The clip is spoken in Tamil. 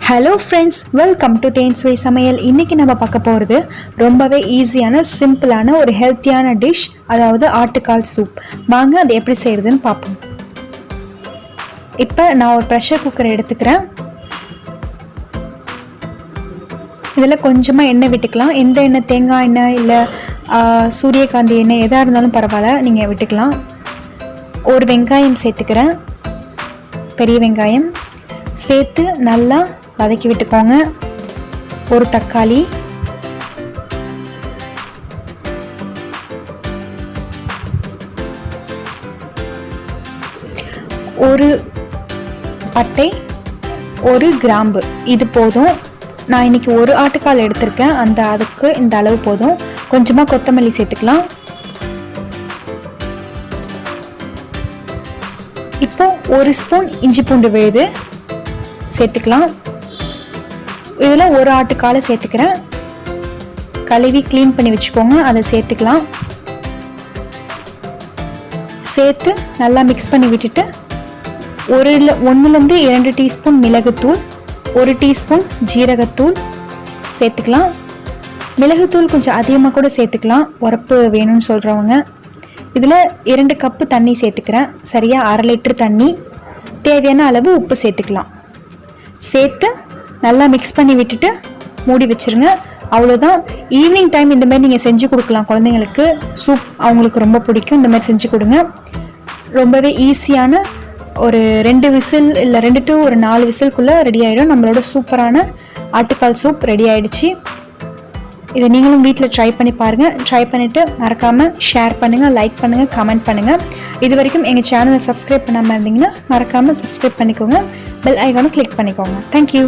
ஹலோ ஃப்ரெண்ட்ஸ், வெல்கம் டு தேன்சுவை சமையல். இன்றைக்கி நம்ம பார்க்க போகிறது ரொம்பவே ஈஸியான சிம்பிளான ஒரு ஹெல்த்தியான டிஷ், அதாவது ஆட்டுக்கால் சூப். வாங்க அது எப்படி செய்கிறதுன்னு பார்ப்போம். இப்போ நான் ஒரு ப்ரெஷர் குக்கரை எடுத்துக்கிறேன். இதில் கொஞ்சமாக எண்ணெய் விட்டுக்கலாம். எந்த எண்ணெய், தேங்காய் எண்ணெய் இல்லை சூரியகாந்தி எண்ணெய் எதாக இருந்தாலும் பரவாயில்ல, நீங்கள் விட்டுக்கலாம். ஒரு வெங்காயம் சேர்த்துக்கிறேன், பெரிய வெங்காயம் சேர்த்து நல்லா வதக்கி விட்டுக்கோங்க. ஒரு தக்காளி, ஒரு பட்டை, ஒரு கிராம்பு, இது போதும். நான் இன்னைக்கு ஒரு ஆட்டுக்கால் எடுத்திருக்கேன், அதுக்கு இந்த அளவு போதும். கொஞ்சமாக கொத்தமல்லி சேர்த்துக்கலாம். இப்போ ஒரு ஸ்பூன் இஞ்சி பூண்டு விழுது சேர்த்துக்கலாம். இதில் ஒரு ஆட்டுக்காலை சேர்த்துக்கிறேன். கழுவி க்ளீன் பண்ணி வச்சுக்கோங்க, அதை சேர்த்துக்கலாம். சேர்த்து நல்லா மிக்ஸ் பண்ணி விட்டுட்டு 1லேருந்து 2 டீஸ்பூன் மிளகுத்தூள், 1 டீஸ்பூன் ஜீரகத்தூள் சேர்த்துக்கலாம். மிளகுத்தூள் கொஞ்சம் அதிகமாக கூட சேர்த்துக்கலாம், உரப்பு வேணும்னு சொல்கிறவங்க. இதில் 2 கப்பு தண்ணி சேர்த்துக்கிறேன், சரியாக 1/2 லிட்டர் தண்ணி. தேவையான அளவு உப்பு சேர்த்துக்கலாம். சேர்த்து நல்லா மிக்ஸ் பண்ணி விட்டுட்டு மூடி வச்சுருங்க. அவ்வளோதான். ஈவினிங் டைம் இந்த மாதிரி நீங்கள் செஞ்சு கொடுக்கலாம் குழந்தைங்களுக்கு. சூப் அவங்களுக்கு ரொம்ப பிடிக்கும், இந்த மாதிரி செஞ்சு கொடுங்க. ரொம்பவே ஈஸியான ஒரு 2 விசில் இல்லை 2 to 4 விசில்குள்ளே ரெடி ஆகிடும். நம்மளோட சூப்பரான ஆட்டுக்கால் சூப் ரெடி ஆகிடுச்சு. இதை நீங்களும் வீட்டில் ட்ரை பண்ணி பாருங்கள். ட்ரை பண்ணிவிட்டு மறக்காமல் ஷேர் பண்ணுங்கள், லைக் பண்ணுங்கள், கமெண்ட் பண்ணுங்கள். இது வரைக்கும் எங்கள் சேனலை சப்ஸ்கிரைப் பண்ணாமல் இருந்தீங்கன்னா மறக்காமல் சப்ஸ்கிரைப் பண்ணிக்கோங்க. பெல் ஐகானை கிளிக் பண்ணிக்கோங்க. தேங்க்யூ.